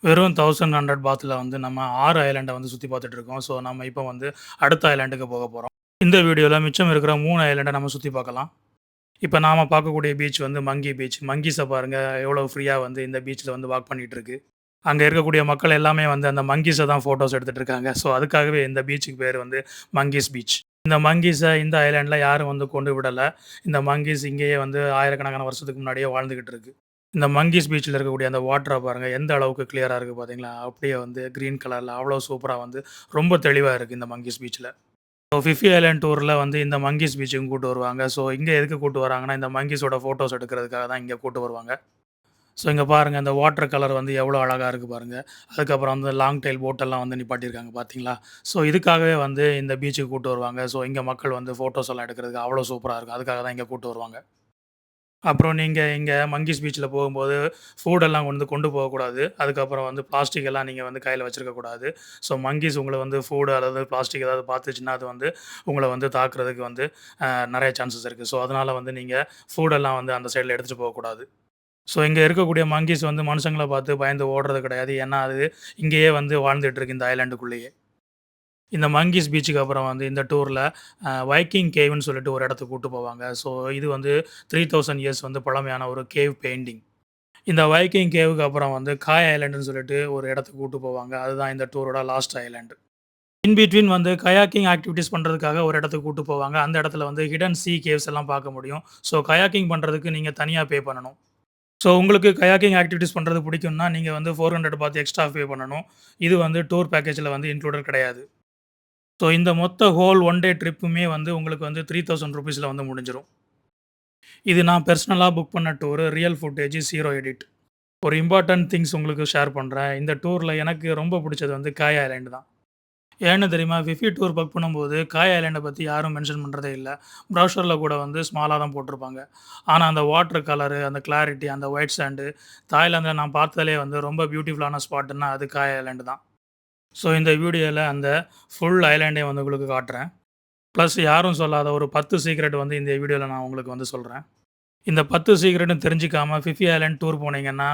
வெறும் 1100 பாத்ல வந்து நம்ம 6 ஐலேண்ட வந்து சுத்தி பார்த்துட்டு இருக்கோம். ஸோ, நம்ம இப்ப வந்து அடுத்த ஐலேண்டுக்கு போக போறோம். இந்த வீடியோல மிச்சம் இருக்கிற 3 ஐலேண்ட நம்ம சுத்தி பார்க்கலாம். இப்ப நாம பார்க்கக்கூடிய பீச் வந்து மங்கி பீச். மங்கீஸ பாருங்க எவ்வளோ ஃப்ரீயா வந்து இந்த பீச்ல வந்து வாக் பண்ணிட்டு இருக்கு. அங்க இருக்கக்கூடிய மக்கள் எல்லாமே வந்து அந்த மங்கீஸ தான் ஃபோட்டோஸ் எடுத்துட்டு இருக்காங்க. ஸோ, அதுக்காகவே இந்த பீச்சுக்கு பேரு வந்து மங்கீஸ் பீச். இந்த மங்கீஸ இந்த ஐலேண்ட்ல யாரும் வந்து கொண்டு விடல. இந்த மங்கீஸ் இங்கேயே வந்து ஆயிரக்கணக்கான வருஷத்துக்கு முன்னாடியே வாழ்ந்துகிட்டு இருக்கு. இந்த மங்கீஸ் பீச்ல இருக்கக்கூடிய அந்த வாட்டர பாருங்க, எந்த அளவுக்கு கிளியரா இருக்கு பார்த்தீங்களா? அப்படியே வந்து கிரீன் கலர்ல அவ்வளோ சூப்பரா வந்து ரொம்ப தெளிவா இருக்கு இந்த மங்கீஸ் பீச்ல. ஸோ ஃபிஃபி ஐலேண்ட் டூர்ல வந்து இந்த மங்கீஸ் பீச்சுக்கும் கூட்டு வருவாங்க. ஸோ இங்க எதுக்கு கூட்டு வராங்கன்னா, இந்த மங்கீஸோட ஃபோட்டோஸ் எடுக்கிறதுக்காக தான் இங்க கூட்டு வருவாங்க. ஸோ இங்க பாருங்க, இந்த வாட்டர் கலர் வந்து எவ்வளோ அழகா இருக்கு பாருங்க. அதுக்கப்புறம் வந்து லாங் டெயில் போட்டெல்லாம் வந்து நிப்பாட்டியிருக்காங்க பார்த்தீங்களா? ஸோ இதுக்காகவே வந்து இந்த பீச்சுக்கு கூட்டு வருவாங்க. ஸோ இங்க மக்கள் வந்து ஃபோட்டோஸ் எல்லாம் எடுக்கிறதுக்கு அவ்வளோ சூப்பரா இருக்கும். அதுக்காக தான் இங்க கூட்டு வருவாங்க. அப்புறம் நீங்க இங்க மங்கீஸ் பீச்ல போகும்போது, ஃபுட் எல்லாம் வந்து கொண்டு போகக்கூடாது. அதுக்கப்புறம் வந்து பிளாஸ்டிக் எல்லாம் நீங்க வந்து கையில வச்சிருக்க கூடாது. ஸோ மங்கீஸ் உங்கள வந்து ஃபுட் அதாவது பிளாஸ்டிக் ஏதாவது பார்த்துச்சுன்னா, அது வந்து உங்கள வந்து தாக்குறதுக்கு வந்து நெறைய சான்சஸ் இருக்கு. ஸோ அதனால வந்து நீங்க ஃபுட் எல்லாம் வந்து அந்த சைட்ல எடுத்துட்டு போகக்கூடாது. ஸோ இங்க இருக்கக்கூடிய மங்கீஸ் வந்து மனுஷங்கள பார்த்து பயந்து ஓடுறது கிடையாது. ஏன்னா, அது இங்கேயே வந்து வாழ்ந்துட்டு இருக்கு இந்த ஐலேண்டுக்குள்ளேயே. இந்த மங்கீஸ் பீச்சுக்கு அப்புறம் வந்து இந்த டூர்ல வைக்கிங் கேவ்ன்னு சொல்லிட்டு ஒரு இடத்துக்கு கூட்டு போவாங்க. ஸோ இது வந்து 3000 இயர்ஸ் வந்து பழமையான ஒரு கேவ் பெயிண்டிங். இந்த வைக்கிங் கேவுக்கு அப்புறம் வந்து காய் ஐலேண்டுன்னு சொல்லிட்டு ஒரு இடத்துக்கு கூட்டு போவாங்க. அதுதான் இந்த டூரோட லாஸ்ட் ஐலேண்ட். இன் பிட்வீன் வந்து கயாக்கிங் ஆக்டிவிட்டீஸ் பண்றதுக்காக ஒரு இடத்துக்கு கூட்டு போவாங்க. அந்த இடத்துல வந்து ஹிடன் சீ கேவ்ஸ் எல்லாம் பார்க்க முடியும். ஸோ கயாக்கிங் பண்றதுக்கு நீங்க தனியா பே பண்ணணும். ஸோ உங்களுக்கு கயாக்கிங் ஆக்டிவிட்டீஸ் பண்றது பிடிக்கும்னா, நீங்க வந்து 400 பாத் எக்ஸ்ட்ரா பே பண்ணணும். இது வந்து டூர் பேக்கேஜ்ல வந்து இன்க்ளூடட் கிடையாது. ஸோ இந்த மொத்த ஹோல் ஒன் டே ட்ரிப்புமே வந்து உங்களுக்கு வந்து ₹3000 வந்து முடிஞ்சிரும். இது நான் பெர்சனலா புக் பண்ண டூரு. Real footage, 0 edit. ஒரு இம்பார்ட்டன்ட் திங்ஸ் உங்களுக்கு ஷேர் பண்றேன். இந்த டூர்ல எனக்கு ரொம்ப புடிச்சது வந்து காய் ஐலேண்ட் தான். ஏன்னு தெரியுமா? ஃபிஃபி டூர் புக் பண்ணும்போது காய் ஐலேண்ட பத்தி யாரும் மென்ஷன் பண்றதே இல்ல. ப்ரௌச்சர்ல கூட வந்து ஸ்மாலா தான் போட்டிருப்பாங்க. ஆனா அந்த வாட்டர் கலரு, அந்த கிளாரிட்டி, அந்த ஒயிட் சாண்ட் தாய்லாந்துல நான் பார்த்ததிலேயே வந்து ரொம்ப பியூட்டிஃபுல்லான ஸ்பாட்டுன்னா அது காய் ஐலேண்ட் தான். ஸோ இந்த வீடியோல அந்த ஃபுல் ஐலேண்டையும் வந்து உங்களுக்கு காட்டுறேன். ப்ளஸ் யாரும் சொல்லாத ஒரு 10 சீக்ரெட் வந்து இந்த வீடியோல நான் உங்களுக்கு வந்து சொல்றேன். இந்த 10 சீக்ரெட்டும் தெரிஞ்சுக்காம ஃபிஃபி ஐலேண்ட் டூர் போனீங்கன்னா,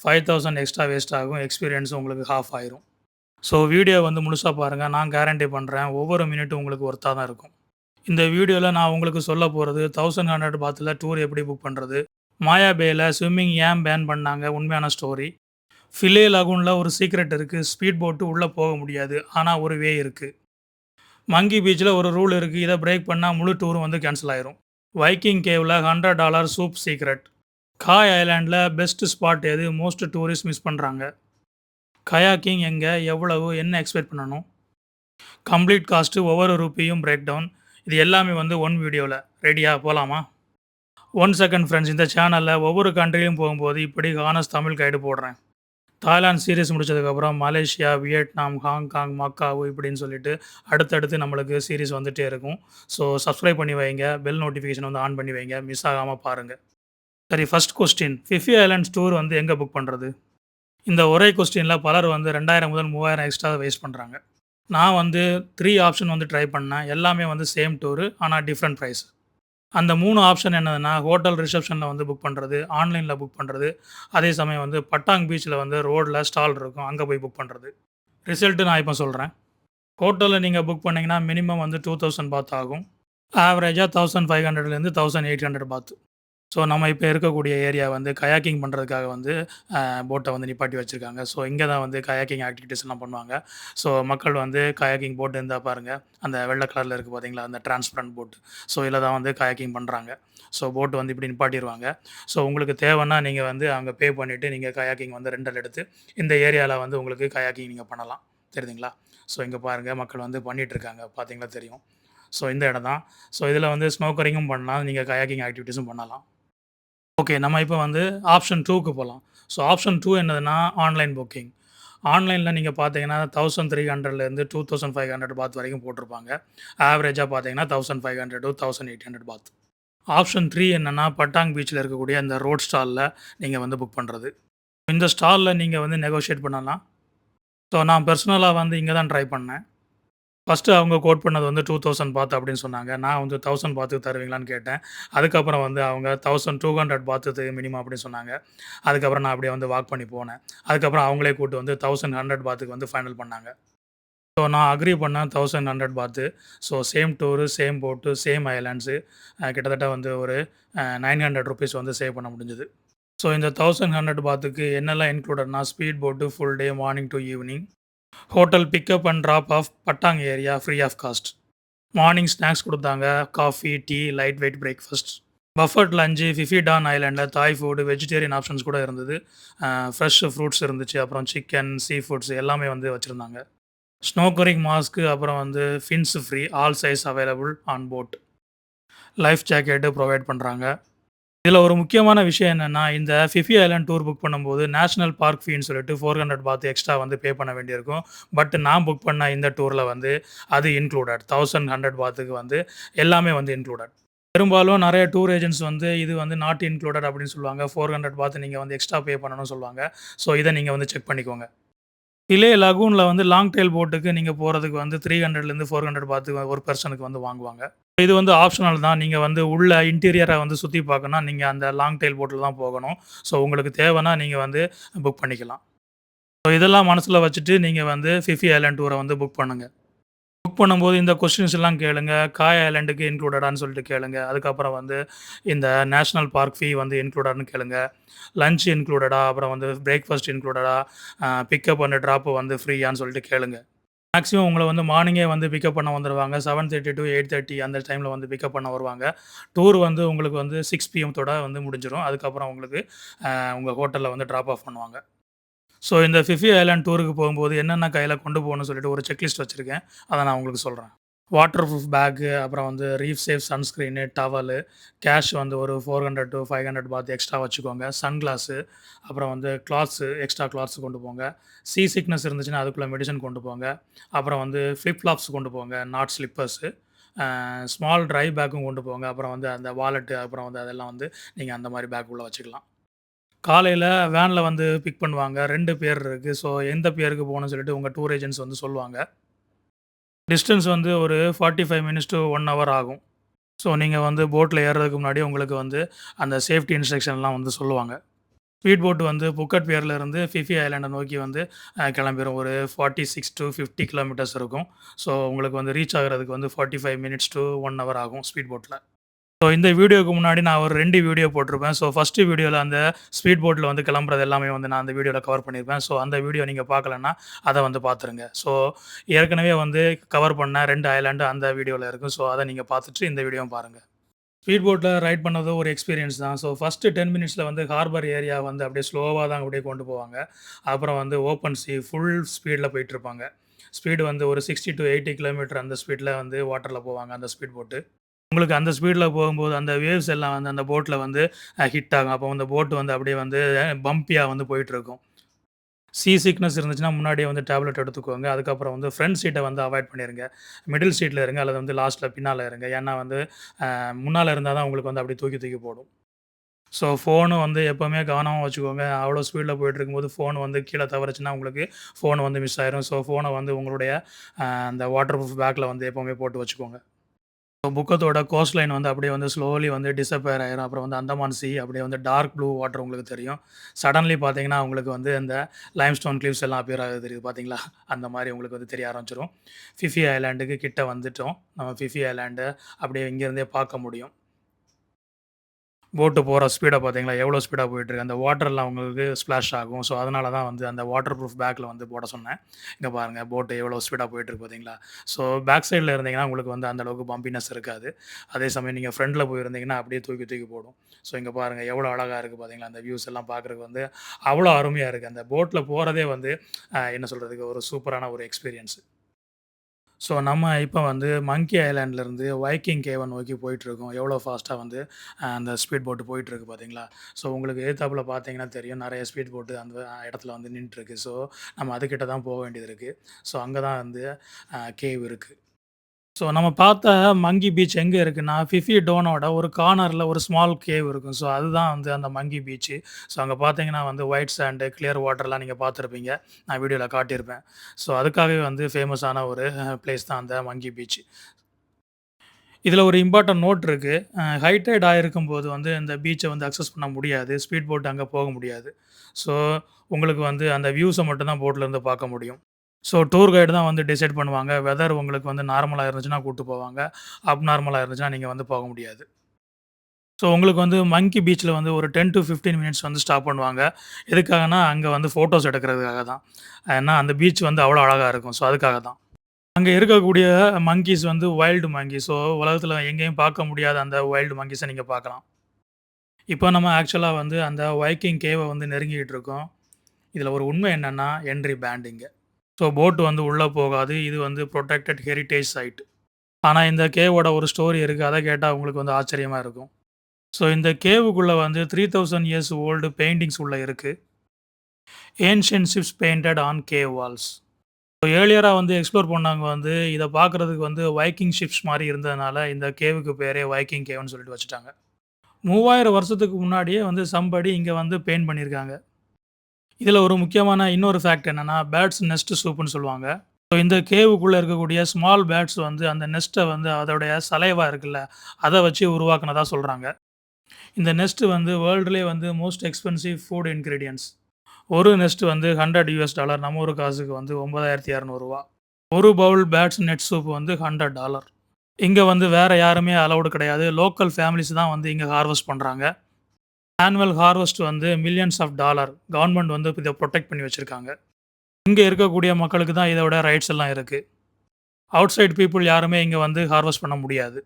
5000 எக்ஸ்ட்ரா வேஸ்ட் ஆகும். எக்ஸ்பீரியன்ஸ் உங்களுக்கு ஹால்ஃப் ஆயிரும். ஸோ வீடியோ வந்து முழுசா பாருங்க. நான் கேரண்டி பண்றேன். ஒவ்வொரு மினிட்டும் உங்களுக்கு ஒர்த்தா தான் இருக்கும். இந்த வீடியோல நான் உங்களுக்கு சொல்லப் போறது 1100 பாத்ல டூர் எப்படி புக் பண்றது? மாயா பேல ஸ்விம்மிங் ஏன் பேன் பண்ணாங்க? உண்மையான ஸ்டோரி. ஃபிலே லகூன்ல ஒரு சீக்ரெட் இருக்கு. ஸ்பீட் போட் உள்ள போக முடியாது. ஆனா ஒரு வே இருக்கு. மங்கி பீச்ல ஒரு ரூல் இருக்கு. இத பிரேக் பண்ணா முழு டூரும் வந்து கேன்சல் ஆயிரும். வைக்கிங் கேவ்ல $100 சூப் சீக்ரெட். காய் ஐலேண்ட்ல பெஸ்ட் ஸ்பாட் எது? மோஸ்ட் டூரிஸ்ட் மிஸ் பண்றாங்க. கயாக்கிங் எங்க? எவ்வளவு? என்ன எக்ஸ்பெக்ட் பண்ணணும்? கம்ப்ளீட் காஸ்ட் ஒவ்வொரு ரூபியும் பிரேக் டவுன். இது எல்லாமே வந்து ஒன் வீடியோல. ரெடியா? போலாமா? 1 செகண்ட் ஃபிரெண்ட்ஸ், இந்த சேனல்ல ஒவ்வொரு கண்ட்ரியும் போகும்போது இப்படி ஹானஸ்ட் தமிழ் கைடு போடுறேன். தாய்லாந்து சீரிஸ் முடிச்சதுக்கப்புறம் மலேசியா, வியட்நாம், ஹாங்காங், மக்காவு இப்படின்னு சொல்லிட்டு அடுத்தடுத்து நம்மளுக்கு சீரிஸ் வந்துட்டே இருக்கும். ஸோ சப்ஸ்கிரைப் பண்ணி வைங்க. பெல் நோட்டிஃபிகேஷன் வந்து ஆன் பண்ணி வைங்க. மிஸ் ஆகாம பாருங்க. சரி, ஃபர்ஸ்ட் கொஸ்டின். ஃபிஃபி ஐலேண்ட்ஸ் டூர் வந்து எங்க புக் பண்றது? இந்த ஒரே கொஸ்டின்ல பலர் வந்து 2000 முதல் 3000 எக்ஸ்ட்ரா வேஸ்ட் பண்றாங்க. நான் வந்து 3 ஆப்ஷன் வந்து ட்ரை பண்ணேன். எல்லாமே வந்து சேம் டூரு. ஆனா டிஃபரண்ட் பிரைஸ். அந்த 3 ஆப்ஷன் என்னதுன்னா, ஹோட்டல் ரிசப்ஷன்ல வந்து புக் பண்றது, ஆன்லைன்ல புக் பண்றது, அதே சமயம் வந்து பட்டாங் பீச்ல வந்து ரோட்ல ஸ்டால் இருக்கும். அங்க போய் புக் பண்றது. ரிசல்ட் நான் இப்ப சொல்றேன். ஹோட்டல்ல நீங்க புக் பண்ணீங்கன்னா, மினிமம் வந்து 2000 பாத் ஆகும். ஆவரேஜா 1500லேருந்து 1800 பாத். ஸோ நம்ம இப்ப இருக்கக்கூடிய ஏரியா வந்து கயாக்கிங் பண்றதுக்காக வந்து போட்ட வந்து நிப்பாட்டி வச்சிருக்காங்க. ஸோ இங்க தான் வந்து கயாக்கிங் ஆக்டிவிட்டீஸ்லாம் பண்ணுவாங்க. ஸோ மக்கள் வந்து கயாக்கிங் போட் இருந்தா பாருங்க, அந்த வெள்ள கலர்ல இருக்கு பார்த்தீங்களா? அந்த டிரான்ஸ்பரன்ட் போட். ஸோ இதில தான் வந்து கயாக்கிங் பண்றாங்க. ஸோ போட் வந்து இப்படி நிப்பாட்டிருவாங்க. ஸோ உங்களுக்கு தேவைன்னா நீங்க வந்து அங்க பே பண்ணிட்டு நீங்க கயாக்கிங் வந்து ரெண்டல் எடுத்து இந்த ஏரியால வந்து உங்களுக்கு கயாக்கிங் நீங்க பண்ணலாம். தெரியுதுங்களா? ஸோ இங்க பாருங்க மக்கள் வந்து பண்ணிட்டு இருக்காங்க. பார்த்தீங்களா தெரியும். ஸோ இந்த இடம் தான். ஸோ இதில வந்து ஸ்னோக்கரிங்கும் பண்ணலாம். நீங்க கயாக்கிங் ஆக்டிவிட்டீஸும் பண்ணலாம். ஓகே. நம்ம இப்ப வந்து ஆப்ஷன் 2க்கு போலாம். ஸோ ஆப்ஷன் 2 என்னதுன்னா, ஆன்லைன் புக்கிங். ஆன்லைன்ல நீங்க பார்த்தீங்கன்னா, 1300லேருந்து 2500 பாத் வரைக்கும் போட்டிருப்பாங்க. ஆவரேஜா பார்த்தீங்கன்னா, 1500 டூ 1800 பாத். ஆப்ஷன் 3 என்னன்னா, பட்டாங் பீச்ல இருக்கக்கூடிய இந்த ரோட் ஸ்டால்ல நீங்க வந்து புக் பண்றது. இந்த ஸ்டால்ல நீங்க வந்து நெகோஷியேட் பண்ணலாம். ஸோ நான் பெர்சனலா வந்து இங்க தான் ட்ரை பண்ணேன். ஃபர்ஸ்ட்டு அவங்க கோட் பண்ணது வந்து 2000 பாத் அப்படின்னு சொன்னாங்க. நான் வந்து 1000 பாத்துக்கு தருவீங்களான்னு கேட்டேன். அதுக்கப்புறம் வந்து அவங்க 1200 பாத்துக்கு மினிமம் அப்படின்னு சொன்னாங்க. அதுக்கப்புறம் நான் அப்படியே வந்து வாக் பண்ணி போனேன். அதுக்கப்புறம் அவங்களே கூட்டு வந்து 1100 பாத்துக்கு வந்து ஃபைனல் பண்ணாங்க. ஸோ நான் அக்ரி பண்ணேன் 1100 பாத்து. ஸோ சேம் டூரு, சேம் போட்டு, சேம் ஐலேண்ட்ஸு கிட்டத்தட்ட வந்து ஒரு ₹900 வந்து சேவ் பண்ண முடிஞ்சது. ஸோ இந்த 1100 பாத்துக்கு என்னெல்லாம் இன்க்ளூடட்னா speed boat full day morning to evening. Hotel pickup and drop off Patong area free of cost. Morning snacks குடுத்தாங்க. Coffee, tea, light weight breakfast. Buffet lunch Phi Phi Don ஐலேண்ட்ல தாய் ஃபுட், வெஜிடேரியன் ஆப்ஷன்ஸ் கூட இருந்தது. Fresh fruits இருந்துச்சு. அப்புறம் chicken, sea foods எல்லாமே வந்து வச்சிருந்தாங்க. ஸ்னோக்கரிங் mask அப்புறம் வந்து fins free. All size available on boat. Life jacket provide பண்றாங்க. இதில ஒரு முக்கியமான விஷயம் என்னன்னா, இந்த ஃபிஃபி ஐலேண்ட் டூர் புக் பண்ணும்போது நேஷனல் பார்க் ஃபீன்னு சொல்லிட்டு 400 பாத் எக்ஸ்ட்ரா வந்து பே பண்ண வேண்டியிருக்கும். பட் நான் புக் பண்ண இந்த டூர்ல வந்து அது இன்க்ளூடட். 1100 பாத்துக்கு வந்து எல்லாமே வந்து இன்க்ளூடட். பெரும்பாலும் நெறைய டூர் ஏஜென்ட்ஸ் வந்து இது வந்து நாட் இன்க்ளூடட் அப்படின்னு சொல்லுவாங்க. 400 பாத் நீங்க வந்து எக்ஸ்ட்ரா பே பண்ணணும்னு சொல்லுவாங்க. ஸோ இத நீங்க வந்து செக் பண்ணிக்கோங்க. ஃபிலே லகூன்ல வந்து லாங் டெயில் போட்டுக்கு நீங்க போறதுக்கு வந்து 300லேருந்து 400 பாத்து ஒரு பெர்சனுக்கு வந்து வாங்குவாங்க. இது வந்து ஆப்ஷனல் தான். நீங்க வந்து உள்ள இன்டீரியர வந்து சுத்தி பார்க்கணும்னா, நீங்க அந்த லாங் டெயில் போட்ல தான் போகணும். ஸோ உங்களுக்கு தேவைன்னா நீங்க வந்து புக் பண்ணிக்கலாம். ஸோ இதெல்லாம் மனசுல வச்சுட்டு நீங்க வந்து ஃபிஃபி ஐலேண்ட் டூர வந்து புக் பண்ணுங்க. புக் பண்ணும்போது இந்த கொஸ்டின்ஸ் எல்லாம் கேளுங்க. காய் ஐலேண்டுக்கு இன்க்ளூடடான்னு சொல்லிட்டு கேளுங்க. அதுக்கப்புறம் வந்து இந்த நேஷனல் பார்க் ஃபீ வந்து இன்க்ளூடட்ன்னு கேளுங்க. லஞ்ச் இன்க்ளூடடா? அப்புறம் வந்து பிரேக்ஃபாஸ்ட் இன்க்ளூடடா? பிக்கப் அண்ட் ட்ராப் வந்து ஃப்ரீயான்னு சொல்லிட்டு கேளுங்க. மேக்ஸிமம் உங்கள வந்து மார்னிங்கே வந்து பிக்கப் பண்ண வந்துருவாங்க. 7:30 டூ 8:30 அந்த டைம்ல வந்து பிக்கப் பண்ண வருவாங்க. டூர் வந்து உங்களுக்கு வந்து 6 பிஎம் வந்து முடிஞ்சிரும். அதுக்கப்புறம் உங்களுக்கு உங்க ஹோட்டல்ல வந்து ட்ராப் ஆஃப் பண்ணுவாங்க. ஸோ இந்த ஃபிஃபி ஐலேண்ட் டூருக்கு போகும்போது என்னென்ன கையில கொண்டு போகணும்னு சொல்லிட்டு ஒரு செக்லிஸ்ட் வச்சிருக்கேன். அத நான் உங்களுக்கு சொல்றேன். வாட்டர் ப்ரூஃப் பேக்கு, அப்புறம் வந்து reef safe sunscreen, towel, cash வந்து ஒரு 400 டூ 500 பாத் எக்ஸ்ட்ரா வச்சுக்கோங்க. சன்கிளாஸு, அப்புறம் வந்து கிளாத்ஸு, எக்ஸ்ட்ரா கிளாத்ஸ் கொண்டு போங்க. சிக்னஸ் இருந்துச்சுன்னா அதுக்குள்ள மெடிசின் கொண்டு போங்க. அப்புறம் வந்து ஃப்ளிப் ஃப்ளாப்ஸ் கொண்டு போங்க. Not slippers. ஸ்மால் ட்ரை பேக்கும் கொண்டு போங்க. அப்புறம் வந்து அந்த வாலெட்டு, அப்புறம் வந்து அதெல்லாம் வந்து நீங்க அந்த மாரி பேக் உள்ள வச்சுக்கலாம். காலையில வேன்ல வந்து பிக் பண்ணுவாங்க. 2 பேர் இருக்கு. ஸோ எந்த பேருக்கு போகணும்னு சொல்லிட்டு உங்க டூர் ஏஜென்ட்ஸ் வந்து சொல்லுவாங்க. டிஸ்டன்ஸ் வந்து ஒரு 45 மினிட்ஸ் டூ 1 ஹவர் ஆகும். ஸோ நீங்க வந்து போட்ல ஏறுறதுக்கு முன்னாடி உங்களுக்கு வந்து அந்த சேஃப்டி இன்ஸ்ட்ரக்ஷன்லாம் வந்து சொல்லுவாங்க. ஸ்பீட் போட் வந்து புக்கட் பியர்ல இருந்து ஃபிஃபி ஐலேண்ட நோக்கி வந்து கிளம்பிரும். ஒரு 46 டூ 50 கிலோமீட்டர்ஸ் இருக்கும். ஸோ உங்களுக்கு வந்து ரீச் ஆகுறதுக்கு வந்து 45 மினிட்ஸ் டூ 1 ஹவர் ஆகும் ஸ்பீட் போட்ல. ஸோ இந்த வீடியோக்கு முன்னாடி நான் ஒரு 2 வீடியோ போட்டிருப்பேன். ஸோ ஃபர்ஸ்ட்டு வீடியோல அந்த ஸ்பீட் போட்ல வந்து கிளம்புறது எல்லாமே வந்து நான் அந்த வீடியோல கவர் பண்ணியிருப்பேன். ஸோ அந்த வீடியோ நீங்க பார்க்கலன்னா, அத வந்து பார்த்துருங்க. ஸோ ஏற்கனவே வந்து கவர் பண்ண 2 ஐலேண்ட் அந்த வீடியோல இருக்கு. ஸோ அத நீங்க பார்த்துட்டு இந்த வீடியோவும் பாருங்க. ஸ்பீட் போட்ல ரைட் பண்ணது ஒரு எக்ஸ்பீரியன்ஸ் தான். ஸோ ஃபர்ஸ்ட்டு 10 மினிட்ஸ்ல வந்து ஹார்பர் ஏரியா வந்து அப்படியே ஸ்லோவா தான் அப்படியே கொண்டு போவாங்க. அப்புறம் வந்து ஓப்பன் ஸீ ஃபுல் ஸ்பீட்ல போயிட்டுருப்பாங்க. ஸ்பீடு வந்து ஒரு 60 டூ 80 கிலோமீட்டர் அந்த ஸ்பீட்ல வந்து வாட்டர்ல போவாங்க அந்த ஸ்பீட் போட்டு. உங்களுக்கு அந்த ஸ்பீட்ல போகும்போது, அந்த வேவ்ஸ் எல்லாம் வந்து அந்த போட்ல வந்து ஹிட் ஆகும். அப்போ அந்த போட் வந்து அப்படியே வந்து பம்பியா வந்து போயிட்டுருக்கும். சிக்னஸ் இருந்துச்சுன்னா, முன்னாடியே வந்து டேப்லெட் எடுத்துக்கோங்க. அதுக்கப்புறம் வந்து ஃப்ரண்ட் சீட்ட வந்து அவாய்ட் பண்ணிருங்க. மிடில் சீட்ல இருங்க அல்லது வந்து லாஸ்ட்ல பின்னால இருங்க. ஏன்னா வந்து முன்னால இருந்தா தான் உங்களுக்கு வந்து அப்படியே தூக்கி தூக்கி போடும். ஸோ ஃபோனு வந்து எப்பவுமே கவனமா வச்சுக்கோங்க. அவ்வளோ ஸ்பீட்ல போயிட்டுருக்கும்போது ஃபோன் வந்து கீழ தவறுச்சுன்னா, உங்களுக்கு ஃபோன் வந்து மிஸ் ஆயிரும். ஸோ ஃபோன வந்து உங்களுடைய அந்த வாட்டர் ப்ரூஃப் பேக்ல வந்து எப்பவுமே போட்டு வச்சுக்கோங்க. புக்கத்தோட கோஸ்ட் லைன் வந்து அப்படியே வந்து ஸ்லோலி வந்து டிஸப்பியர் ஆயிரும். அப்புறம் வந்து அந்தமான் சி அப்படியே வந்து டார்க் ப்ளூ வாட்டர் உங்களுக்கு தெரியும். சடன்லி பார்த்தீங்கன்னா, உங்களுக்கு வந்து இந்த லைம்ஸ்டோன் கிளிவ்ஸ் எல்லாம் அப்பியர் ஆகுது தெரியுது பார்த்தீங்களா? அந்த மாரி உங்களுக்கு வந்து தெரிய ஆரம்பிச்சுரும். ஃபிஃபி ஐலேண்டுக்கு கிட்ட வந்துட்டோம். நம்ம ஃபிஃபி ஐலேண்ட அப்படியே இங்கேருந்தே பார்க்க முடியும். போட்டு போற ஸ்பீட பார்த்தீங்களா? எவ்வளோ ஸ்பீடா போயிட்டுருக்கு. அந்த வாட்டர்லாம் உங்களுக்கு ஸ்ப்ளாஷ் ஆகும். ஸோ, அதனால தான் வந்து அந்த வாட்டர் ப்ரூஃப் பேக்ல வந்து போட சொன்னேன். இங்க பாருங்க போட் எவ்வளோ ஸ்பீடா போயிட்டுருக்கு பார்த்தீங்களா? ஸோ, பேக் சைட்ல இருந்தீங்கன்னா, உங்களுக்கு வந்து அந்த அளவுக்கு பம்பினஸ் இருக்காது. அதே சமயம் நீங்க ஃப்ரண்ட்ல போயிருந்தீங்கன்னா, அப்படியே தூக்கி தூக்கி போடும். ஸோ, இங்க பாருங்க எவ்வளோ அழகா இருக்கு பார்த்தீங்களா? அந்த வியூஸ் எல்லாம் பார்க்கறதுக்கு வந்து அவ்வளோ அருமையா இருக்கு. அந்த போட்ல போறதே வந்து என்ன சொல்றதுக்கு ஒரு சூப்பரான ஒரு எக்ஸ்பீரியன்ஸ். ஸோ, நம்ம இப்ப வந்து மங்கி ஐலேண்ட்லேருந்து வைக்கிங் கேவ நோக்கி போயிட்டுருக்கோம். எவ்வளோ ஃபாஸ்ட்டா வந்து அந்த ஸ்பீட் போட் போயிட்டுருக்கு பார்த்தீங்களா? ஸோ, உங்களுக்கு எதுத்தாப்புல பார்த்தீங்கன்னா தெரியும். நெறைய ஸ்பீட் போட்டு அந்த இடத்துல வந்து நின்னுட்டுருக்கு. ஸோ, நம்ம அதுகிட்ட தான் போக வேண்டியது இருக்கு. ஸோ, அங்க தான் வந்து கேவ் இருக்கு. ஸோ நம்ம பார்த்த மங்கி பீச் எங்க இருக்குன்னா, ஃபிஃபி டோனோட ஒரு கார்னர்ல ஒரு ஸ்மால் கேவ் இருக்கும். ஸோ அதுதான் வந்து அந்த மங்கி பீச்சு. ஸோ அங்க பார்த்தீங்கன்னா வந்து ஒயிட் சாண்ட், கிளியர் வாட்டர்லாம் நீங்க பார்த்துருப்பீங்க. நான் வீடியோல காட்டியிருப்பேன். ஸோ அதுக்காகவே வந்து ஃபேமஸான ஒரு பிளேஸ் தான் அந்த மங்கி பீச். இதில ஒரு இம்பார்ட்டன்ட் நோட் இருக்கு. ஹை டைட் ஆயிருக்கும்போது வந்து இந்த பீச்ச வந்து அக்சஸ் பண்ண முடியாது. ஸ்பீட் போட் அங்க போக முடியாது. ஸோ உங்களுக்கு வந்து அந்த வியூஸ மட்டும் தான் போட்ல இருந்து பார்க்க முடியும். ஸோ டூர் கைடு தான் வந்து டிசைட் பண்ணுவாங்க. வெதர் உங்களுக்கு வந்து நார்மலா இருந்துச்சுன்னா கூட்டு போவாங்க. அப்நார்மலா இருந்துச்சுன்னா நீங்க வந்து போக முடியாது. ஸோ உங்களுக்கு வந்து மங்கி பீச்ல வந்து ஒரு 10 டூ 15 மினிட்ஸ் வந்து ஸ்டாப் பண்ணுவாங்க. எதுக்காகன்னா, அங்க வந்து ஃபோட்டோஸ் எடுக்கிறதுக்காக தான். ஏன்னா அந்த பீச் வந்து அவ்வளோ அழகா இருக்கும். ஸோ அதுக்காக தான். அங்க இருக்கக்கூடிய மங்கீஸ் வந்து வைல்டு மங்கி. ஸோ உலகத்தில எங்கேயும் பார்க்க முடியாத அந்த வைல்டு மங்கீஸ நீங்க பார்க்கலாம். இப்போ நம்ம ஆக்சுவலா வந்து அந்த வைக்கிங் கேவ வந்து நெருங்கிட்டு இருக்கோம். இதில ஒரு உண்மை என்னன்னா, என்ட்ரி பேண்ட் இங்க. ஸோ போட் வந்து உள்ள போகாது. இது வந்து புரொடெக்டட் ஹெரிடேஜ் சைட். ஆனா இந்த கேவோட ஒரு ஸ்டோரி இருக்கு. அத கேட்டா உங்களுக்கு வந்து ஆச்சரியமா இருக்கும். ஸோ இந்த கேவுக்குள்ள வந்து 3000 இயர்ஸ் ஓல்டு பெயிண்டிங்ஸ் உள்ள இருக்கு. Ancient ships painted on cave walls. ஏர்லியரா வந்து எக்ஸ்ப்ளோர் பண்ணவங்க வந்து இத பார்க்கறதுக்கு வந்து வைக்கிங் ஷிப்ஸ் மாரி இருந்ததுனால, இந்த கேவுக்கு பேரே வைக்கிங் கேவ்ன்னு சொல்லிட்டு வச்சுட்டாங்க. 3000 வருஷத்துக்கு முன்னாடியே வந்து சம்படி இங்க வந்து பெயிண்ட் பண்ணியிருக்காங்க. இதுல ஒரு முக்கியமான இன்னொரு ஃபேக்ட் என்னன்னா, பேர்ட்ஸ் நெஸ்ட் சூப்ன்னு சொல்லுவாங்க. ஸோ இந்த கேவுக்குள்ள இருக்கக்கூடிய ஸ்மால் பேர்ட்ஸ் வந்து அந்த நெஸ்ட்ட வந்து அதோடைய சலைவா இருக்குல்ல, அத வச்சு உருவாக்குனதா சொல்றாங்க. இந்த நெஸ்ட் வந்து வேர்ல்டுலயே வந்து மோஸ்ட் எக்ஸ்பென்சிவ் ஃபுட் இன்கிரீடியன்ட்ஸ். ஒரு நெஸ்ட் வந்து $100 நம்ம ஊரு காசுக்கு வந்து ரூ. 9200. ஒரு பவுல் பேட்ஸ் நெட் சூப் வந்து $100. இங்க வந்து வேற யாருமே அலவுட் கிடையாது. லோக்கல் ஃபேமிலிஸ் தான் வந்து இங்க ஹார்வெஸ்ட் பண்றாங்க. ஆனுவல் ஹார்வெஸ்ட் வந்து மில்லியன்ஸ் ஆஃப் டாலர். கவர்ன்மெண்ட் வந்து இத புரொடெக்ட் பண்ணி வச்சிருக்காங்க. இங்க இருக்கக்கூடிய மக்களுக்கு தான் இதோட ரைட்ஸ் எல்லாம் இருக்கு. அவுட்சைட் பீப்பிள் யாருமே இங்க வந்து ஹார்வெஸ்ட் பண்ண முடியாது.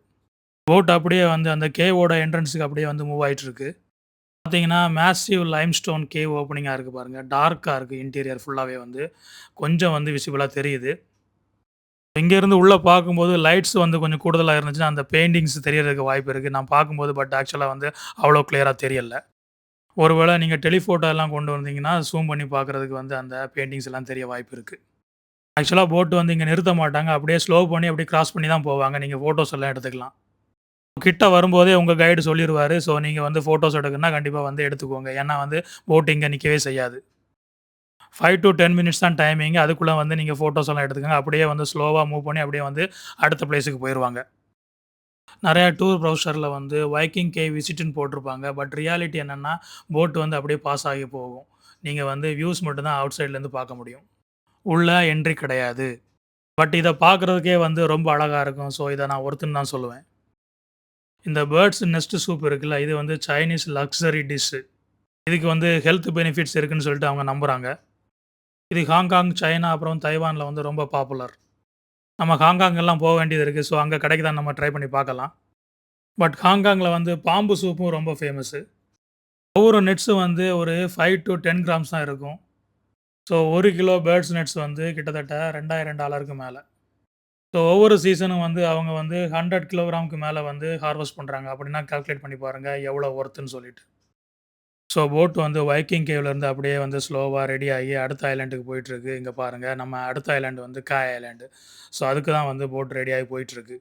போட் அப்படியே வந்து அந்த கேவோட என்ட்ரன்ஸ்க்கு அப்படியே வந்து மூவ் ஆயிட்டு இருக்கு. பார்த்தீங்கன்னா, மேசிவ் லைம்ஸ்டோன் கேவ் ஓப்பனிங்கா இருக்கு பாருங்க. டார்க்கா இருக்கு இன்டீரியர் ஃபுல்லாவே வந்து. கொஞ்சம் வந்து விசிபிளா தெரியுது. இங்கேருந்து உள்ள பார்க்கும்போது லைட்ஸ் வந்து கொஞ்சம் கூடுதலா இருந்துச்சுன்னா, அந்த பெயிண்டிங்ஸ் தெரியறதுக்கு வாய்ப்பு இருக்கு. நான் பார்க்கும்போது பட் ஆக்சுவலா வந்து அவ்வளோ கிளியரா தெரியல. ஒருவேள நீங்க டெலிஃபோட்டோ எல்லாம் கொண்டு வந்தீங்கன்னா, ஜூம் பண்ணி பார்க்கறதுக்கு வந்து அந்த பெயிண்டிங்ஸ் எல்லாம் தெரிய வாய்ப்பு இருக்கு. ஆக்சுவலா போட் வந்து இங்க நிறுத்த மாட்டாங்க. அப்படியே ஸ்லோ பண்ணி அப்படியே கிராஸ் பண்ணி தான் போவாங்க. நீங்க ஃபோட்டோஸ் எல்லாம் எடுத்துக்கலாம். கிட்ட வரும்போதே உங்க கைடு சொல்லிருவாரு. ஸோ நீங்க வந்து ஃபோட்டோஸ் எடுக்கணும்னா கண்டிப்பா வந்து எடுத்துக்கோங்க. ஏன்னா வந்து போட் இங்க நிக்கவே செய்யாது. 5 டூ 10 மினிட்ஸ் தான் டைமிங். அதுக்குள்ள வந்து நீங்க ஃபோட்டோஸ் எல்லாம் எடுத்துக்கங்க. அப்படியே வந்து ஸ்லோவா மூவ் பண்ணி அப்படியே வந்து அடுத்த பிளேஸ்க்கு போயிருவாங்க. நெறைய டூர் ப்ரௌச்சர்ல வந்து வைக்கிங் கேவ் விசிட்ன்னு போட்டிருப்பாங்க. பட் ரியாலிட்டி என்னன்னா, போட் வந்து அப்படியே பாஸ் ஆகி போகும். நீங்க வந்து வியூஸ் மட்டும் தான் அவுட் சைட்லேருந்து பார்க்க முடியும். உள்ள என்ட்ரி கிடையாது. பட் இத பார்க்கறதுக்கே வந்து ரொம்ப அழகா இருக்கும். ஸோ இத நான் ஒர்த்துன்னு தான் சொல்லுவேன். இந்த பேர்ட்ஸ் நெஸ்ட் சூப் இருக்குல்ல, இது வந்து சைனீஸ் லக்ஸரி டிஷ். இதுக்கு வந்து ஹெல்த் பெனிஃபிட்ஸ் இருக்குன்னு சொல்லிட்டு அவங்க நம்புறாங்க. இது ஹாங்காங், சைனா அப்புறம் தைவான்ல வந்து ரொம்ப பாப்புலர். நம்ம ஹாங்காங் எல்லாம் போ வேண்டியது இருக்கு. ஸோ அங்க கிடைக்குதான்னு நம்ம ட்ரை பண்ணி பார்க்கலாம். பட் ஹாங்காங்ல வந்து பாம்பு சூப்பும் ரொம்ப ஃபேமஸு. ஒவ்வொரு நெட்ஸும் வந்து ஒரு 5 டூ 10 கிராம்ஸ் தான் இருக்கும். ஸோ 1 கிலோ பேர்ட்ஸ் நெட்ஸ் வந்து கிட்டத்தட்ட $2000க்கு மேல. ஸோ ஒவ்வொரு சீசனும் வந்து அவங்க வந்து 100 கிலோகிராமுக்கு மேல வந்து ஹார்வெஸ்ட் பண்றாங்க. அப்படின்னா கால்குலேட் பண்ணி பாருங்க எவ்வளோ ஒர்த்துன்னு சொல்லிட்டு. ஸோ போட் வந்து வைக்கிங் கேவ்லேருந்து அப்படியே வந்து ஸ்லோவா ரெடி ஆகி அடுத்த ஐலேண்டுக்கு போயிட்டுருக்கு. இங்க பாருங்க நம்ம அடுத்த ஐலேண்ட் வந்து காய் ஐலேண்டு. ஸோ அதுக்கு தான் வந்து போட் ரெடி ஆகி போயிட்டுருக்கு.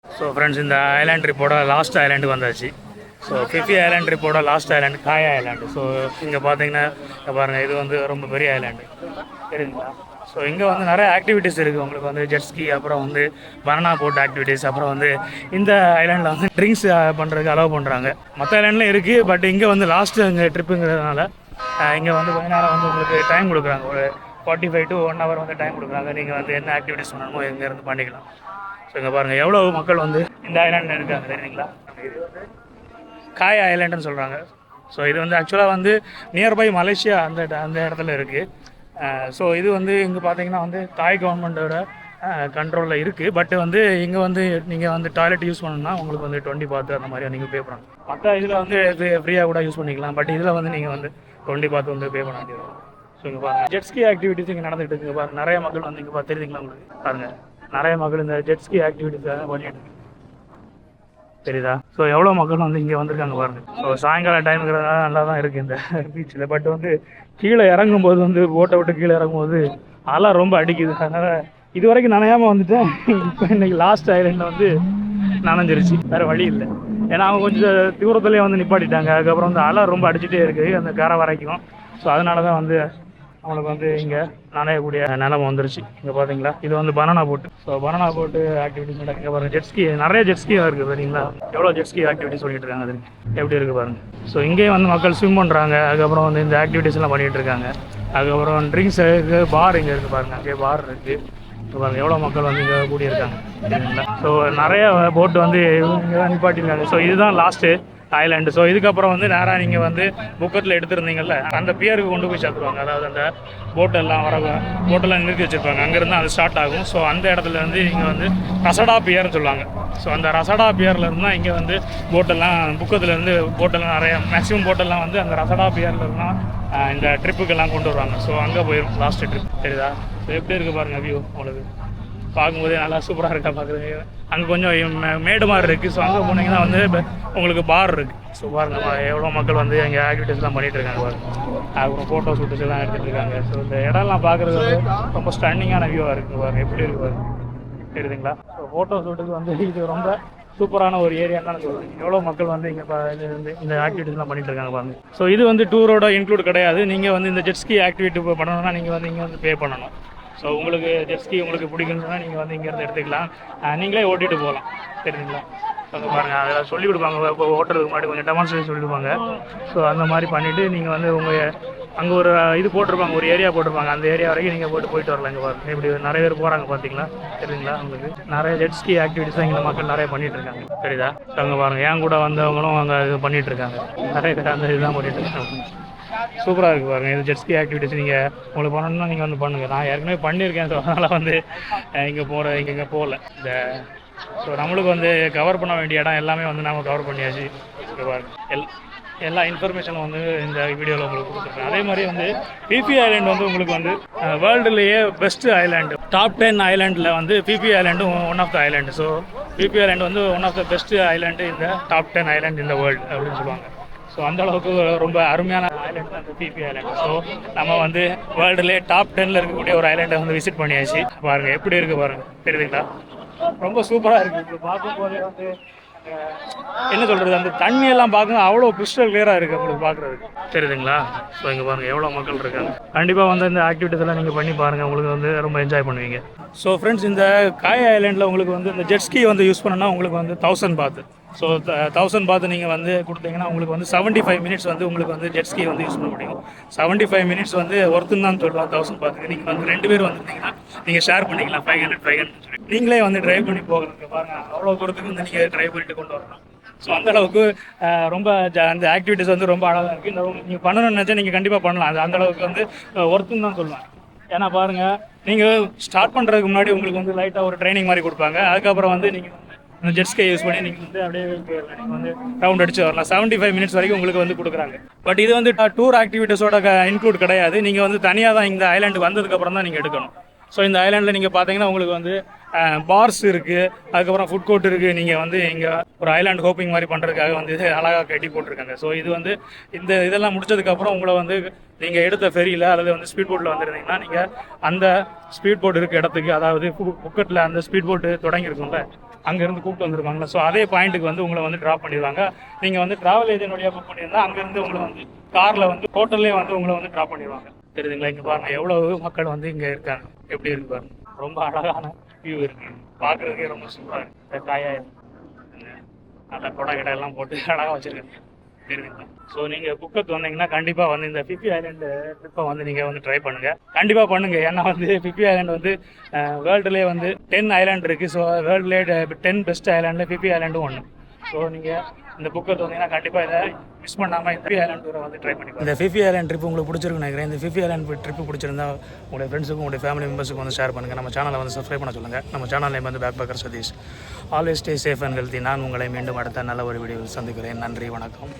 ஸோ ஃப்ரெண்ட்ஸ் இந்த ஐலேண்ட் ட்ரிப்போட லாஸ்ட் ஐலேண்டுக்கு வந்தாச்சு. ஸோ ஃபிஃபி ஐலேண்ட் ட்ரிப்போட லாஸ்ட் ஐலேண்ட் காயா ஐலேண்டு. ஸோ இங்கே பார்த்தீங்கன்னா இங்க பாருங்கள் இது வந்து ரொம்ப பெரிய ஐலேண்டு தெரியுங்களா. ஸோ இங்கே வந்து நிறைய ஆக்டிவிட்டீஸ் இருக்குது. உங்களுக்கு வந்து ஜெட்ஸ்கி அப்புறம் வந்து பனானா போட் ஆக்டிவிட்டீஸ் அப்புறம் வந்து இந்த ஐலேண்டில் வந்து ட்ரிங்க்ஸ் பண்ணுறதுக்கு அலோவ் பண்ணுறாங்க. மற்ற ஐலேண்ட்லாம் இருக்குது. பட் இங்கே வந்து லாஸ்ட்டு இங்கே ட்ரிப்புங்கிறதுனால இங்கே வந்து கொஞ்ச நேரம் வந்து உங்களுக்கு டைம் கொடுக்குறாங்க. ஒரு 45 to 1 hour வந்து டைம் கொடுக்குறாங்க. நீங்கள் வந்து என்ன ஆக்டிவிட்டீஸ் பண்ணணுமோ இங்கேருந்து பண்ணிக்கலாம். ஸோ இங்கே பாருங்கள் எவ்வளோ மக்கள் வந்து இந்த ஐலாண்டில் இருக்காங்க தெரியுங்களா. இது வந்து காய் ஐலாண்டுன்னு சொல்கிறாங்க. ஸோ இது வந்து ஆக்சுவலாக வந்து நியர்பை மலேசியா அந்த அந்த இடத்துல இருக்குது. ஸோ இது வந்து இங்கே பார்த்தீங்கன்னா வந்து தாய் கவர்மெண்ட்டோட கண்ட்ரோலில் இருக்குது. பட் வந்து இங்கே வந்து நீங்கள் வந்து டாய்லெட் யூஸ் பண்ணணும்னா உங்களுக்கு வந்து 20 பாத் அந்த மாதிரி நீங்கள் பே பண்ணணும். மற்ற இதில் வந்து ஃப்ரீயாக கூட யூஸ் பண்ணிக்கலாம். பட் இதில் வந்து நீங்கள் வந்து 20 பாத் வந்து பே பண்ண வேண்டியது. ஸோ இங்கே பாருங்கள் ஜெட்ஸ்கி ஆக்டிவிட்டிஸ் இங்கே நடந்துகிட்டு இருக்குங்க. பாருங்கள் நிறைய மக்கள் வந்து இங்கே தெரியுதுங்களா உங்களுக்கு பாருங்கள் நிறைய மக்கள் இந்த ஜெட்ஸ்கி ஆக்டிவிட்டிஸாக பண்ணிட்டு தெரியுதா. ஸோ எவ்வளோ மக்கள் வந்து இங்கே வந்திருக்காங்க பாருங்க. ஸோ சாயங்கால டைமுங்கிறதுனால நல்லா தான் இருக்குது இந்த பீச்சில். பட் வந்து கீழே இறங்கும்போது வந்து போட்டை விட்டு கீழே இறங்கும்போது அலை ரொம்ப அடிக்குது. அதனால் இது வரைக்கும் நனையாமல் வந்துட்டேன். இப்போ இன்னைக்கு லாஸ்ட் ஐலண்டில் வந்து நனைஞ்சிருச்சு, வேறு வழி இல்லை. ஏன்னா அவங்க கொஞ்சம் தூரத்துலேயே வந்து நிப்பாட்டிட்டாங்க. அதுக்கப்புறம் வந்து அலை ரொம்ப அடிச்சுட்டே இருக்குது அந்த கரை வரைக்கும். ஸோ அதனால தான் வந்து அவங்களுக்கு வந்து இங்கே நனையக்கூடிய நிலமை வந்துருச்சு. இங்கே பார்த்தீங்களா, இது வந்து பனானா போட்டு. ஸோ பனானா போட்டு ஆக்டிவிட்டிஸ் நடக்குங்க பாருங்கள். ஜெட்ஸ்கி நிறைய ஜெட்ஸ்கியாக இருக்குது சரிங்களா. எவ்வளோ ஜெட்ஸ்கி ஆக்டிவிட்டிஸ் சொல்லிட்டு இருக்காங்க, அது எப்படி இருக்குது பாருங்கள். ஸோ இங்கேயும் வந்து மக்கள் ஸ்விம் பண்ணுறாங்க. அதுக்கப்புறம் வந்து இந்த ஆக்டிவிட்டிஸ் எல்லாம் பண்ணிகிட்டு இருக்காங்க. அதுக்கப்புறம் ட்ரிங்க்ஸ் இருக்குது, பார் இங்கே இருக்குது பாருங்கள், அங்கே பார் இருக்குது. இப்போ பாருங்கள் எவ்வளோ மக்கள் வந்து இங்கே கூடியிருக்காங்க சரிங்களா. ஸோ நிறைய போட்டு வந்து இங்கே தான் நிப்பாட்டியிருக்காங்க. ஸோ இதுதான் லாஸ்ட்டு ஐலாண்டு. ஸோ இதுக்கப்புறம் வந்து நேராக நீங்கள் வந்து புக்கத்தில் எடுத்துருந்தீங்கல்ல, அந்த பியருக்கு கொண்டு போய் சேர்த்துருவாங்க. அதாவது அந்த போட்டெல்லாம் போட்டெல்லாம் நிறுத்தி வச்சுருப்பாங்க, அங்கேருந்து அது ஸ்டார்ட் ஆகும். ஸோ அந்த இடத்துல வந்து இங்கே வந்து ரசடா பியர்னு சொல்லுவாங்க. ஸோ அந்த ரசடா பியர்லேருந்து தான் இங்கே வந்து போட்டெல்லாம் புக்கத்துலேருந்து போட்டெல்லாம் நிறைய மேக்ஸிமம் போட்டெல்லாம் வந்து அந்த ரசடா பியர்லேருந்து தான் இந்த ட்ரிப்புக்கெல்லாம் கொண்டு வருவாங்க. ஸோ அங்கே போயிடும் லாஸ்ட்டு ட்ரிப் தெரியுதா. ஸோ எப்படி இருக்குது பாருங்கள் வியூ, உங்களுக்கு பார்க்கும்போதே நல்லா சூப்பராக இருக்கா பார்க்குறது. அங்கே கொஞ்சம் மேடு மாதிரி இருக்குது. ஸோ அங்கே போனீங்கன்னா வந்து உங்களுக்கு பார் இருக்குது. ஸோ பாருங்கள் எவ்வளோ மக்கள் வந்து அங்கே ஆக்டிவிட்டீஸ்லாம் பண்ணிகிட்டு இருக்காங்க பாருங்கள். அப்புறம் ஃபோட்டோ ஷூட்டஸ் எல்லாம் எடுத்துகிட்டு இருக்காங்க. ஸோ இந்த இடம்லாம் பார்க்குறது வந்து ரொம்ப ஸ்டன்னிங்கான வியூவாக இருக்குது பாருங்கள், எப்படி இருக்குது பாருங்க தெரியுதுங்களா. ஸோ ஃபோட்டோ ஷூட்டுக்கு வந்து இது ரொம்ப சூப்பரான ஒரு ஏரியான்னு தான் சொல்லுவேன். எவ்வளோ மக்கள் வந்து இங்கே இந்த ஆக்டிவிட்டீஸ்லாம் பண்ணிட்டு இருக்காங்க பாருங்க. ஸோ இது வந்து டூரோட இன்க்ளூட் கிடையாது. நீங்கள் வந்து இந்த ஜெட்ஸ்கி ஆக்டிவிட்டி பண்ணணும்னா நீங்கள் வந்து இங்கே வந்து பே பண்ணணும். ஸோ உங்களுக்கு ஜெட்ஸ்கி உங்களுக்கு பிடிக்கணும்னா நீங்கள் வந்து இங்கேருந்து எடுத்துக்கலாம், நீங்களே ஓட்டிகிட்டு போகலாம் தெரியுங்களா. அங்கே பாருங்கள் அதெல்லாம் சொல்லிக் கொடுப்பாங்க. இப்போ ஓட்டுறதுக்கு முன்னாடி கொஞ்சம் டெமான்ஸ்ட்ரேஷன் சொல்லிடுவாங்க. ஸோ அந்த மாதிரி பண்ணிவிட்டு நீங்கள் வந்து உங்கள் அங்கே ஒரு இது போட்டிருப்பாங்க, ஒரு ஏரியா போட்டிருப்பாங்க, அந்த ஏரியா வரைக்கும் நீங்கள் போயிட்டு வரலாம். இங்கே பாருங்கள் இப்படி நிறைய பேர் போகிறாங்க பார்த்தீங்களா தெரியுங்களா. உங்களுக்கு நிறைய ஜெட்ஸ்கி ஆக்டிவிட்டிஸ் தான் இங்கே மக்கள் நிறைய பண்ணிகிட்டு இருக்காங்க தெரியுதா. ஸோ அங்கே பாருங்கள் என் கூட வந்தவங்களும் அங்கே இது பண்ணிகிட்டு இருக்காங்க, நிறைய பேர் அந்த இதுதான் பண்ணிகிட்டு இருக்காங்க. சூப்பராக இருக்குது பாருங்கள். இது ஜெட்ஸ்கி ஆக்டிவிட்டிஸ் நீங்கள் உங்களுக்கு பண்ணணும்னா நீங்கள் வந்து பண்ணுங்கள். நான் ஏற்கனவே பண்ணியிருக்கேன். ஸோ அதனால் வந்து இங்கே போகல. இந்த ஸோ நம்மளுக்கு வந்து கவர் பண்ண வேண்டிய இடம் எல்லாமே வந்து நம்ம கவர் பண்ணியாச்சு. பாருங்கள் எல்லா இன்ஃபர்மேஷனும் வந்து இந்த வீடியோவில் உங்களுக்கு கொடுத்துருக்கேன். அதே மாதிரி வந்து பிபி ஐலாண்ட் வந்து உங்களுக்கு வந்து வேர்ல்டுலேயே பெஸ்ட்டு ஐலாண்டு, டாப் 10 ஐலாண்டில் வந்து பிபி ஐலாண்டும் one of the island. So Phi Phi island வந்து one of the best island இந்த டாப் 10 ஐலாண்ட் இந்த வேர்ல்டு அப்படின்னு சொல்லுவாங்க. ஸோ அந்தளவுக்கு ரொம்ப அருமையான ஐலாண்ட் தான் இந்த பிபி ஐலாண்டு. ஸோ நம்ம வந்து வேர்ல்டுலேயே டாப் 10ல் இருக்கக்கூடிய ஒரு ஐலாண்டை வந்து விசிட் பண்ணியாச்சு. பாருங்கள் எப்படி இருக்குது பாருங்கள் தெரியுதுங்களா. ரொம்ப சூப்பராக இருக்குது. இப்போ பார்க்கும்போதே வந்து என்ன சொல்கிறது, அந்த தண்ணியெல்லாம் பார்க்க அவ்வளோ கிறிஸ்டல் கிளியராக இருக்குது உங்களுக்கு பார்க்குறதுக்கு தெரியுதுங்களா. ஸோ இங்கே பாருங்கள் எவ்வளோ மக்கள் இருக்காங்க. கண்டிப்பாக வந்து இந்த ஆக்டிவிட்டிஸ் எல்லாம் நீங்கள் பண்ணி பாருங்கள், உங்களுக்கு வந்து ரொம்ப என்ஜாய் பண்ணுவீங்க. ஸோ ஃப்ரெண்ட்ஸ், இந்த காய் ஐலாண்டில் உங்களுக்கு வந்து இந்த ஜெட்ஸ்கி வந்து யூஸ் பண்ணணும்னா உங்களுக்கு வந்து 1000 பாத். ஸோ 1000 பாத் நீங்கள் வந்து கொடுத்தீங்கன்னா உங்களுக்கு வந்து 75 மினிட்ஸ் வந்து உங்களுக்கு வந்து ஜெட்ஸ்கி வந்து யூஸ் பண்ண முடியும். 75 மினிட்ஸ் வந்து ஒருத்தன் தான் சொல்லுவோம் 1000 பாத்துக்கு. நீங்கள் வந்து 2 பேர் வந்துருந்தீங்கன்னா நீங்கள் ஷேர் பண்ணிக்கலாம் 500 நீங்களே வந்து ட்ரைவ் பண்ணி போகிறதுக்கு பாருங்கள், அவ்வளோ தூரத்துக்கு வந்து நீங்கள் ட்ரைவ் பண்ணிட்டு கொண்டு வரலாம். ஸோ அந்தளவுக்கு ரொம்ப அந்த ஆக்டிவிட்டிஸ் வந்து ரொம்ப அழகாக இருக்குது. இந்த நீங்கள் பண்ணணும்னு நினச்சா நீங்கள் கண்டிப்பாக பண்ணலாம். அது அந்தளவுக்கு வந்து ஒருத்தன் தான் சொல்லுவேன். ஏன்னா பாருங்கள், நீங்கள் ஸ்டார்ட் பண்ணுறதுக்கு முன்னாடி உங்களுக்கு வந்து லைட்டாக ஒரு ட்ரைனிங் மாதிரி கொடுப்பாங்க. அதுக்கப்புறம் வந்து நீங்கள் அந்த ஜெட்ஸ்கை யூஸ் பண்ணி நீங்கள் வந்து அப்படியே நீங்கள் வந்து ரவுண்ட் அடிச்சு வரலாம். 75 மினிட்ஸ் வரைக்கும் உங்களுக்கு வந்து கொடுக்குறாங்க. பட் இது வந்து டூர் ஆக்டிவிட்டீஸோட இன்க்ளூட் கிடையாது. நீங்கள் வந்து தனியாக தான் இந்த ஐலாண்டு வந்ததுக்கப்புறம் தான் நீங்கள் எடுக்கணும். ஸோ இந்த ஐலாண்டில் நீங்கள் பார்த்தீங்கன்னா உங்களுக்கு வந்து பார்ஸ் இருக்குது, அதுக்கப்புறம் ஃபுட் கோர்ட் இருக்குது. நீங்கள் வந்து இங்கே ஒரு ஐலாண்ட் ஹோப்பிங் மாதிரி பண்ணுறதுக்காக வந்து இது அழகாக கட்டி போட்டிருக்காங்க. ஸோ இது வந்து இந்த இதெல்லாம் முடிச்சதுக்கப்புறம் உங்களை வந்து நீங்கள் எடுத்த ஃபெரியில் அல்லது வந்து ஸ்பீட் போட்டில் வந்துருந்தீங்கன்னா நீங்கள் அந்த ஸ்பீட் போட் இருக்க இடத்துக்கு, அதாவது புக்கெட்டில் அந்த ஸ்பீட் போட்டு தொடங்கியிருக்கும்ல, அங்கேருந்து கூப்பிட்டு வந்துருக்காங்களா. ஸோ அதே பாயிண்ட்டுக்கு வந்து உங்களை வந்து ட்ராப் பண்ணிடுவாங்க. நீங்கள் வந்து ட்ராவல் ஏஜென்ட் வழியாக புக் பண்ணியிருந்தால் அங்கேருந்து உங்களை வந்து காரில் வந்து ஹோட்டல்லே வந்து உங்களை வந்து ட்ராப் பண்ணிடுவாங்க. தெரியுதுங்களா. இங்கே பாருங்கள் எவ்வளோ மக்கள் வந்து இங்கே இருக்காங்க, எப்படி இருக்கு பாருங்க. ரொம்ப அழகான வியூ இருக்குது, பார்க்குறதுக்கே ரொம்ப சூப்பராக இருக்குது. இந்த காயாக நல்லா கொடை கடையெல்லாம் போட்டு அழகாக வச்சுருக்காங்க தெரியுதுங்களா. ஸோ நீங்கள் புக்கத்து வந்தீங்கன்னா கண்டிப்பாக வந்து இந்த பிபி ஐலாண்டு ட்ரிப்பை வந்து நீங்கள் வந்து ட்ரை பண்ணுங்கள், கண்டிப்பாக பண்ணுங்கள். ஏன்னா வந்து பிபி ஐலாண்டு வந்து வேர்ல்டுலேயே வந்து 10 ஐலாண்டு இருக்குது. ஸோ வேர்ல்டுலேயே 10 பெஸ்ட் ஐலாண்டில் பிபி ஐலாண்டும் ஒன்று. ஸோ நீங்கள் இந்த புக்கத்து வந்தீங்கன்னா கண்டிப்பாக இதை மிஸ் பண்ணாமல் இந்த பிபி ஐலாண்ட் டூரை வந்து ட்ரை பண்ணிக்கலாம். இந்த பிபி ஐலாண்ட் ட்ரிப் உங்களுக்கு பிடிச்சிருக்குன்னு நினைக்கிறேன். இந்த பிபி ஐலாண்ட் ட்ரிப் பிடிச்சிருந்தா உங்களுடைய ஃப்ரெண்ட்ஸுக்கும் உங்களுடைய ஃபேமிலி மெம்பர்ஸுக்கும் வந்து ஷேர் பண்ணுங்கள். நம்ம சேனலை வந்து சப்ஸ்கிரைப் பண்ண சொல்லுங்கள். நம்ம சேனல் நேம் வந்து bake baker Satish. Always stay safe and healthy. நான் உங்களை மீண்டும் அடுத்த நல்ல ஒரு வீடியோவில் சந்திக்கிறேன். நன்றி, வணக்கம்.